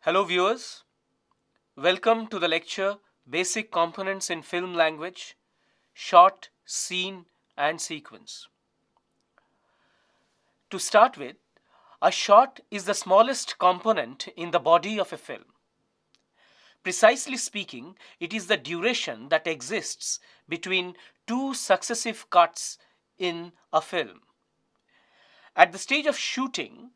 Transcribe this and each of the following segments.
Hello viewers, welcome to the lecture Basic Components in Film Language, Shot, Scene and Sequence. To start with, a shot is the smallest component in the body of a film. Precisely speaking, it is the duration that exists between two successive cuts in a film. At the stage of shooting,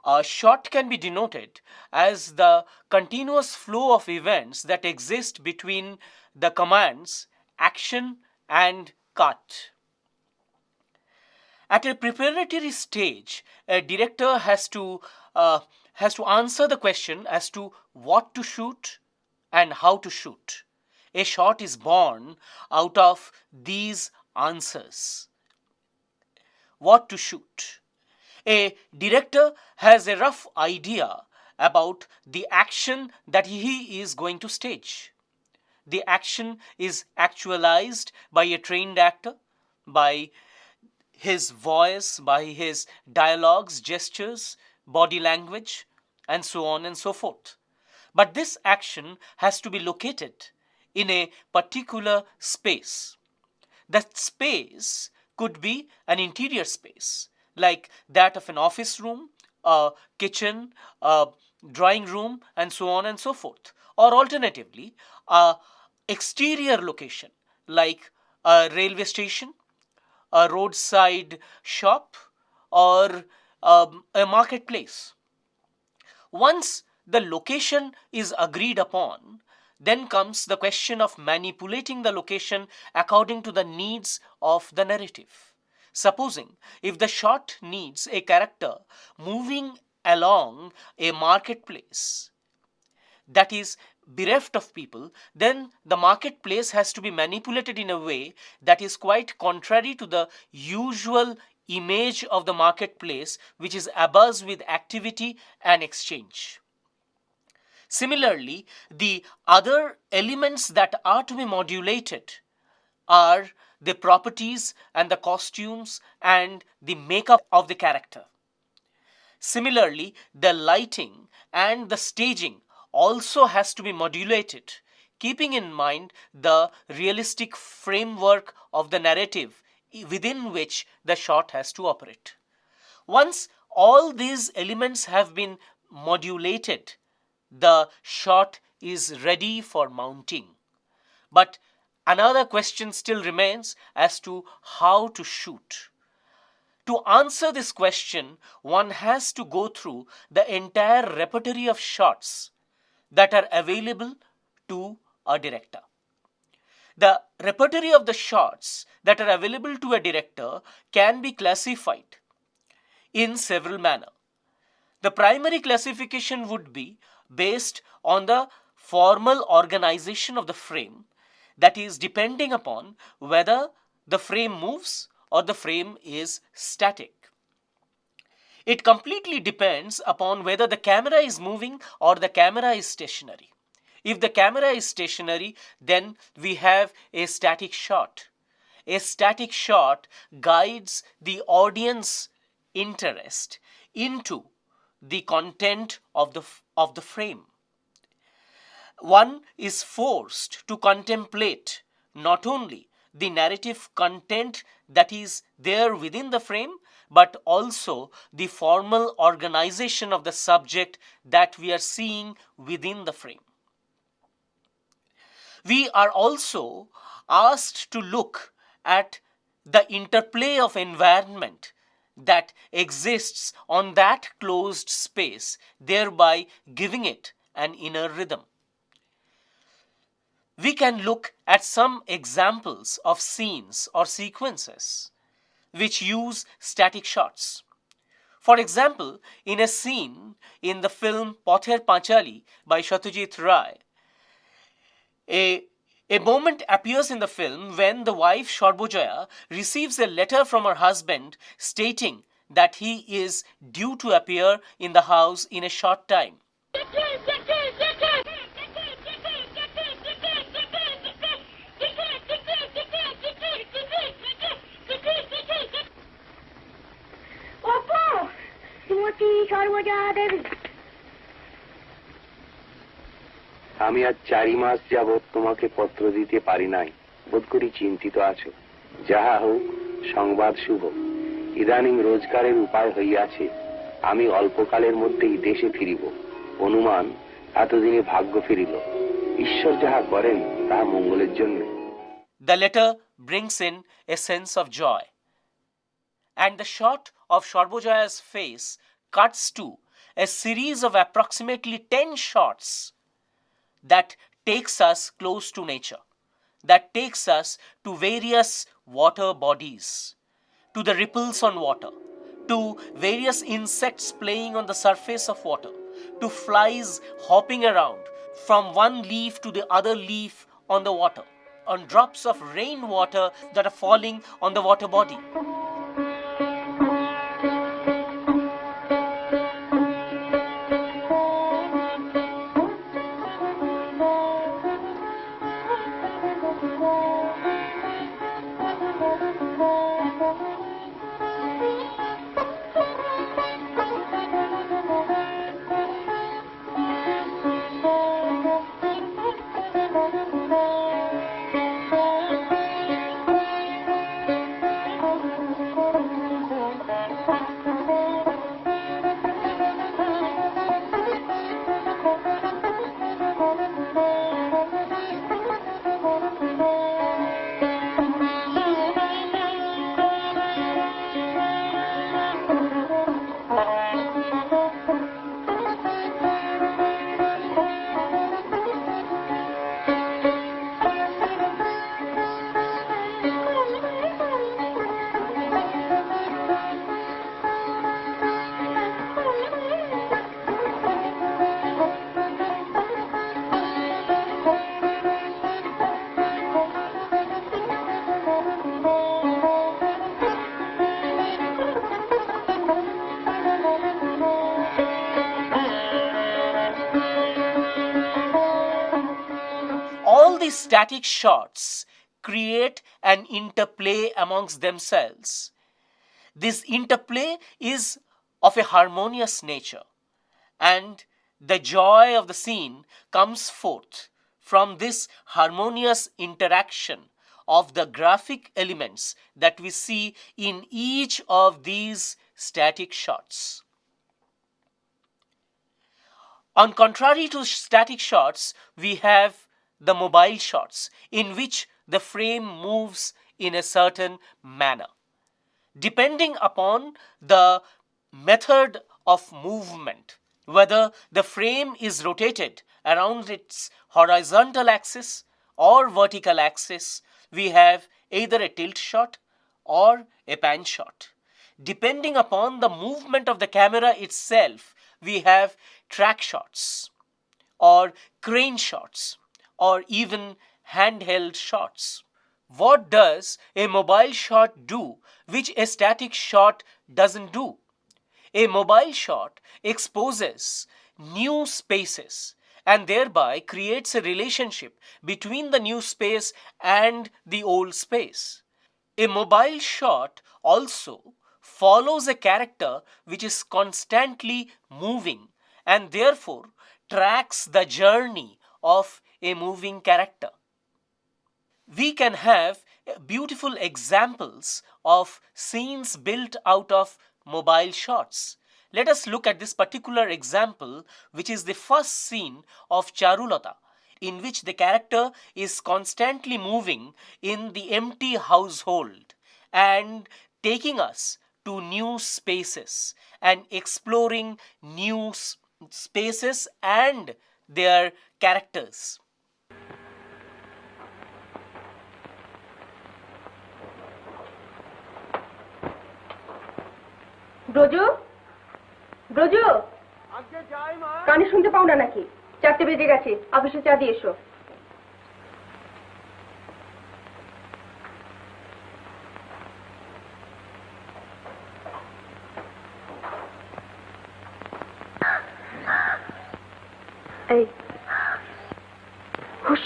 a shot can be denoted as the continuous flow of events that exist between the commands action and cut. At a preparatory stage, a director has to answer the question as to what to shoot and how to shoot. A shot is born out of these answers. What to shoot? A director has a rough idea about the action that he is going to stage. The action is actualized by a trained actor, by his voice, by his dialogues, gestures, body language, and so on and so forth. But this action has to be located in a particular space. That space could be an interior space, like that of an office room, a kitchen, a drawing room, and so on and so forth. Or alternatively, a exterior location, like a railway station, a roadside shop, or a marketplace. Once the location is agreed upon, then comes the question of manipulating the location according to the needs of the narrative. Supposing if the shot needs a character moving along a marketplace that is bereft of people, then the marketplace has to be manipulated in a way that is quite contrary to the usual image of the marketplace, which is abuzz with activity and exchange. Similarly, the other elements that are to be modulated are the properties and the costumes and the makeup of the character. Similarly, the lighting and the staging also has to be modulated, keeping in mind the realistic framework of the narrative within which the shot has to operate. Once all these elements have been modulated, the shot is ready for mounting. But another question still remains as to how to shoot. To answer this question, one has to go through the entire repertoire of shots that are available to a director. The repertoire of the shots that are available to a director can be classified in several manners. The primary classification would be based on the formal organization of the frame, that is depending upon whether the frame moves or the frame is static. It completely depends upon whether the camera is moving or the camera is stationary. If the camera is stationary, then we have a static shot. A static shot guides the audience interest into the content of the frame. One is forced to contemplate not only the narrative content that is there within the frame, but also the formal organization of the subject that we are seeing within the frame. We are also asked to look at the interplay of environment that exists on that closed space, thereby giving it an inner rhythm. We can look at some examples of scenes or sequences which use static shots. For example, in a scene in the film Pother Panchali by Satyajit Ray, a moment appears in the film when the wife Sharbojaya receives a letter from her husband stating that he is due to appear in the house in a short time. আমি আজ 4 মাস যাবৎ তোমাকে পত্র দিতে পারি নাই, বোধ করি চিন্তিত আছো। যাহা হোক, সংবাদ শুভ। ইদানিং রোজগারের উপায় হইয়াছে, আমি অল্পকালের মধ্যেই দেশে ফিরিব। অনুমান এতদিনে ভাগ্য ফিরিল। ঈশ্বর যাহা করেন তাহা মঙ্গলের জন্য। The letter brings in a sense of joy, and the shot of Sarbojaya's face cuts to a series of approximately 10 shots that takes us close to nature, that takes us to various water bodies, to the ripples on water, to various insects playing on the surface of water, to flies hopping around from one leaf to the other leaf on the water, on drops of rainwater that are falling on the water body. All these static shots create an interplay amongst themselves. This interplay is of a harmonious nature, and the joy of the scene comes forth from this harmonious interaction of the graphic elements that we see in each of these static shots. On contrary to static shots, we have the mobile shots, in which the frame moves in a certain manner. Depending upon the method of movement, whether the frame is rotated around its horizontal axis or vertical axis, we have either a tilt shot or a pan shot. Depending upon the movement of the camera itself, we have track shots or crane shots or even handheld shots. What does a mobile shot do which a static shot doesn't do? A mobile shot exposes new spaces and thereby creates a relationship between the new space and the old space. A mobile shot also follows a character which is constantly moving and therefore tracks the journey of a moving character. We can have beautiful examples of scenes built out of mobile shots. Let us look at this particular example, which is the first scene of Charulata, in which the character is constantly moving in the empty household and taking us to new spaces and exploring new spaces and their characters. ব্রজু, ব্রজু, কানে শুনতে পাও না নাকি? 4টে বেজে গেছে, অফিসে চা দিয়ে এসো। এই হুশ।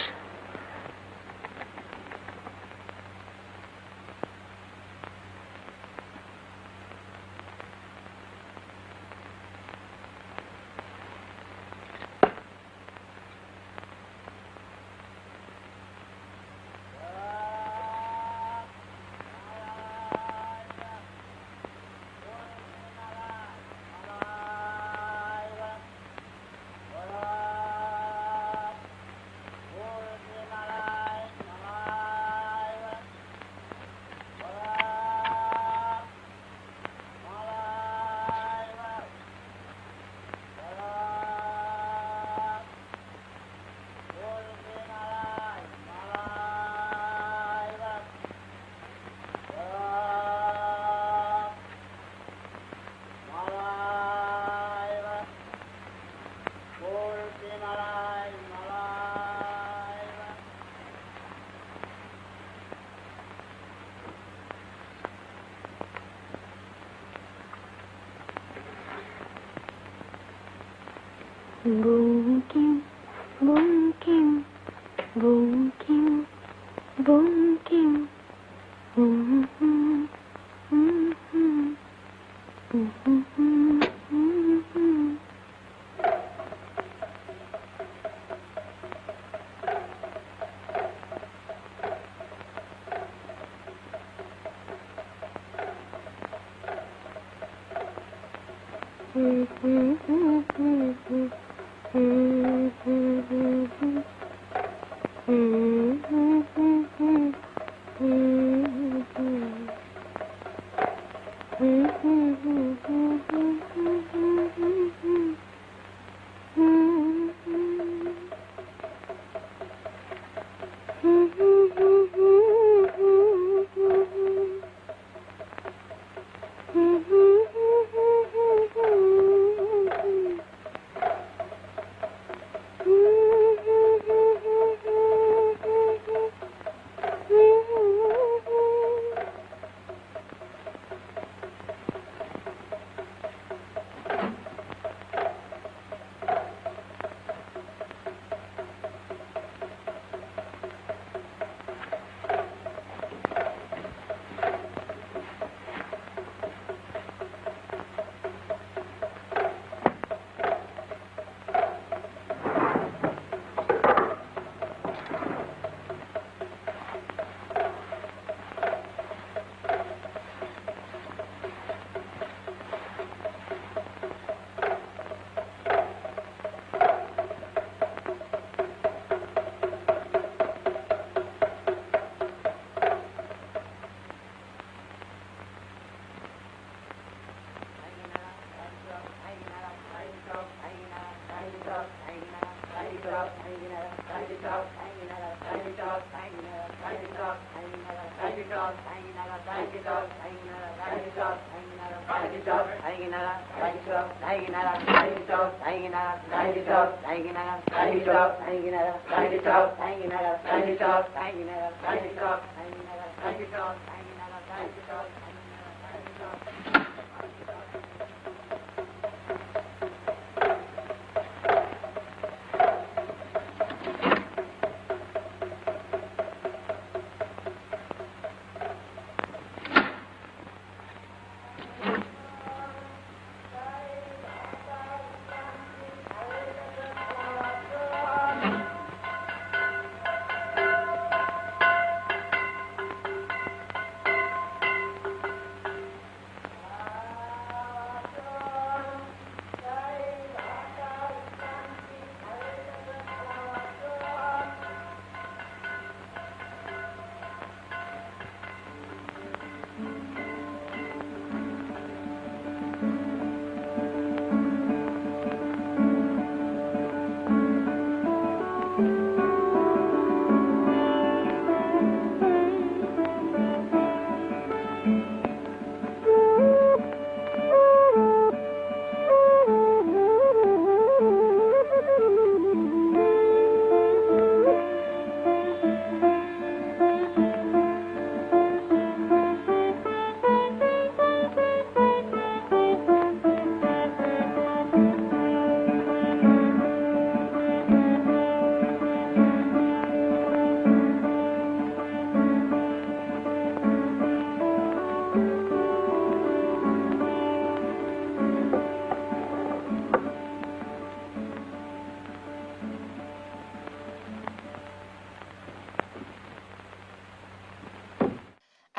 Bunkim, bunkim, bunkim, bunkim.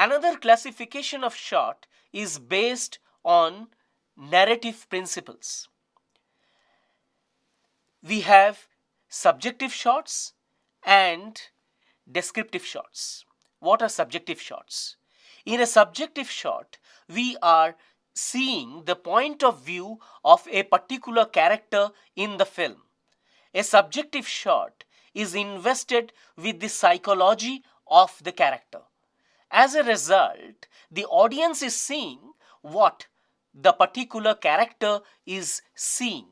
Another classification of shot is based on narrative principles. We have subjective shots and descriptive shots. What are subjective shots? In a subjective shot, we are seeing the point of view of a particular character in the film. A subjective shot is invested with the psychology of the character. As a result, the audience is seeing what the particular character is seeing.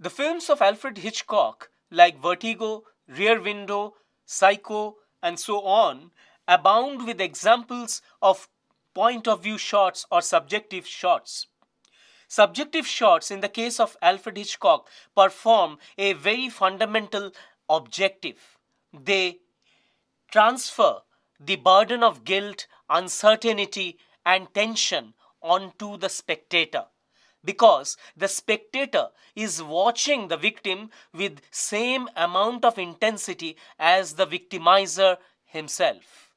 The films of Alfred Hitchcock, like Vertigo, Rear Window, Psycho, and so on, abound with examples of point of view shots or subjective shots. Subjective shots in the case of Alfred Hitchcock perform a very fundamental objective. They transfer the burden of guilt, uncertainty, and tension onto the spectator, because the spectator is watching the victim with same amount of intensity as the victimizer himself.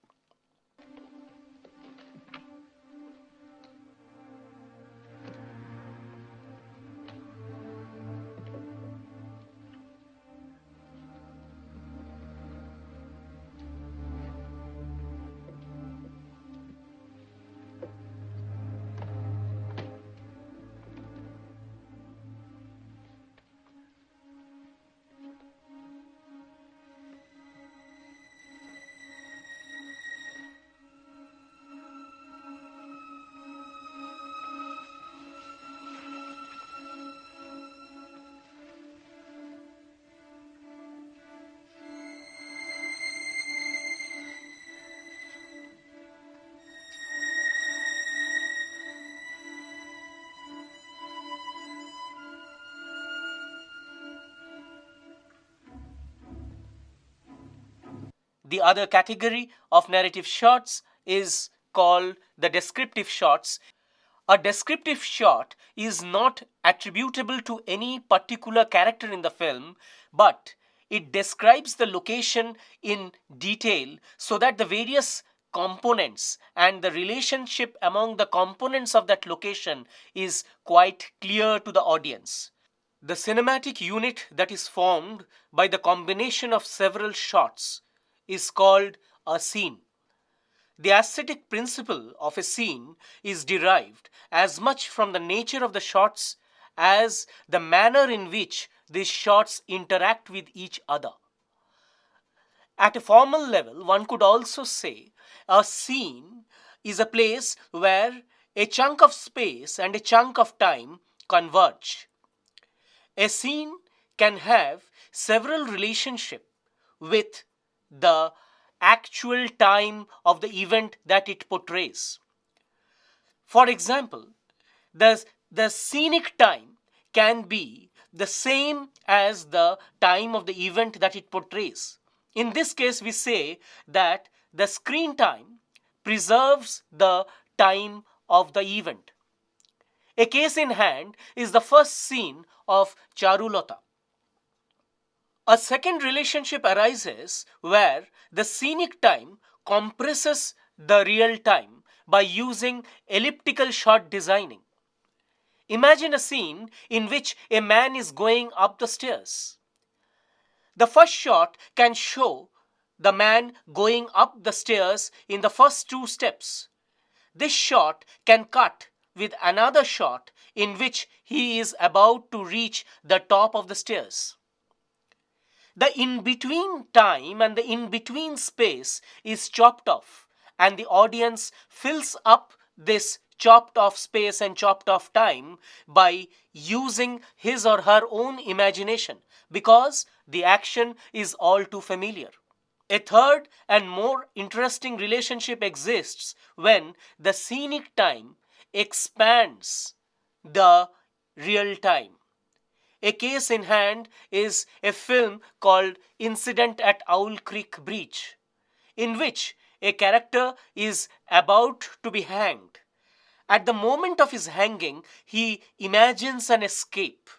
The other category of narrative shots is called the descriptive shots. A descriptive shot is not attributable to any particular character in the film, but it describes the location in detail so that the various components and the relationship among the components of that location is quite clear to the audience. The cinematic unit that is formed by the combination of several shots is called a scene. The aesthetic principle of a scene is derived as much from the nature of the shots as the manner in which these shots interact with each other. At a formal level, one could also say a scene is a place where a chunk of space and a chunk of time converge. A scene can have several relationships with the actual time of the event that it portrays. For example, the scenic time can be the same as the time of the event that it portrays. In this case, we say that the screen time preserves the time of the event. A case in hand is the first scene of Charulata. A second relationship arises where the scenic time compresses the real time by using elliptical shot designing. Imagine a scene in which a man is going up the stairs. The first shot can show the man going up the stairs in the first 2 steps. This shot can cut with another shot in which he is about to reach the top of the stairs. The in-between time and the in-between space is chopped off, and the audience fills up this chopped off space and chopped off time by using his or her own imagination, because the action is all too familiar. A third and more interesting relationship exists when the scenic time expands the real time. A case in hand is a film called Incident at Owl Creek Bridge, in which a character is about to be hanged. At the moment of his hanging, he imagines an escape.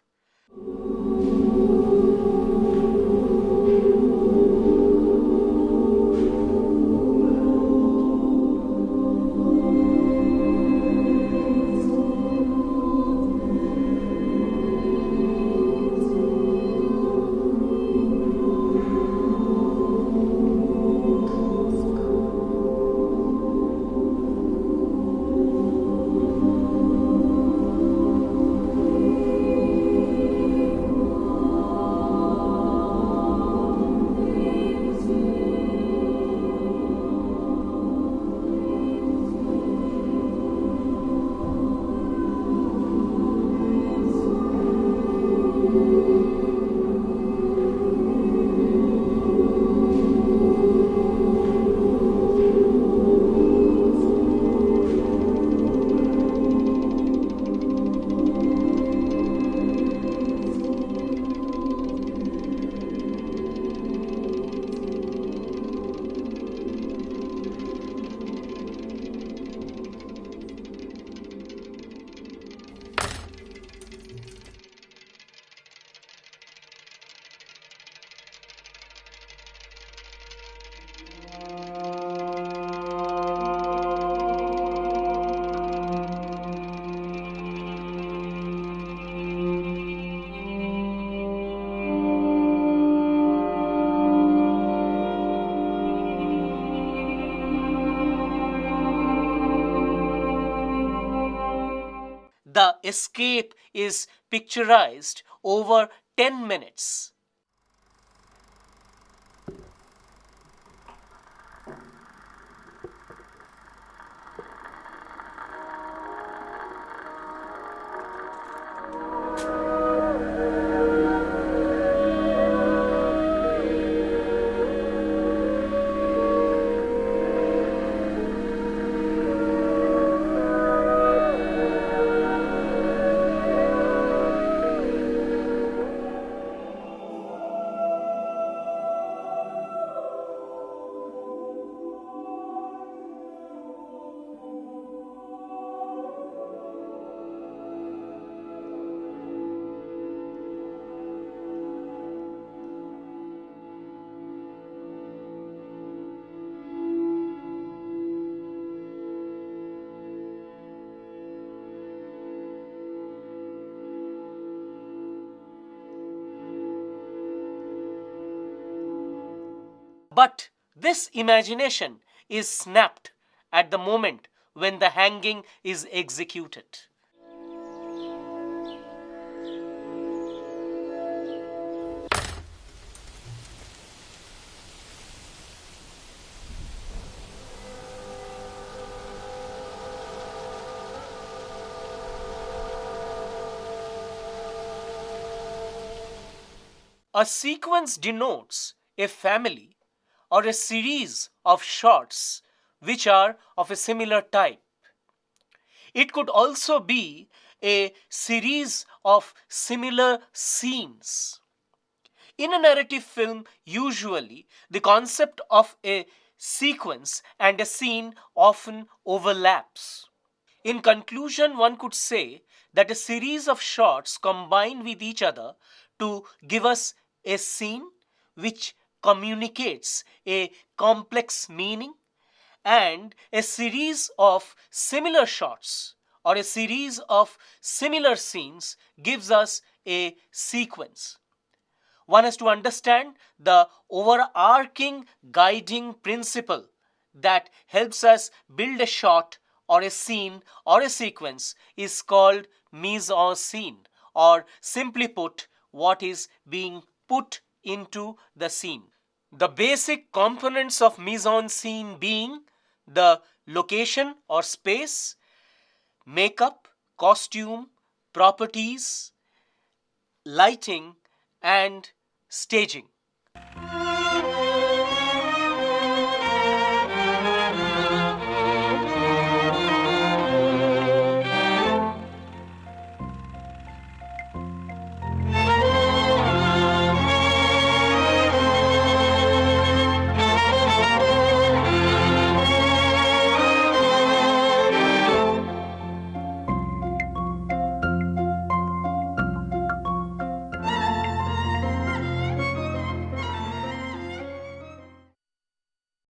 the escape is picturized over 10 minutes. But this imagination is snapped at the moment when the hanging is executed. A sequence denotes a family or a series of shots which are of a similar type. It could also be a series of similar scenes. In a narrative film, usually the concept of a sequence and a scene often overlaps. In conclusion, one could say that a series of shots combine with each other to give us a scene which communicates a complex meaning, and a series of similar shots or a series of similar scenes gives us a sequence. One has to understand the overarching guiding principle that helps us build a shot or a scene or a sequence is called mise-en-scene, or simply put, what is being put into the scene. The basic components of mise-en-scene being the location or space, makeup, costume, properties, lighting, and staging.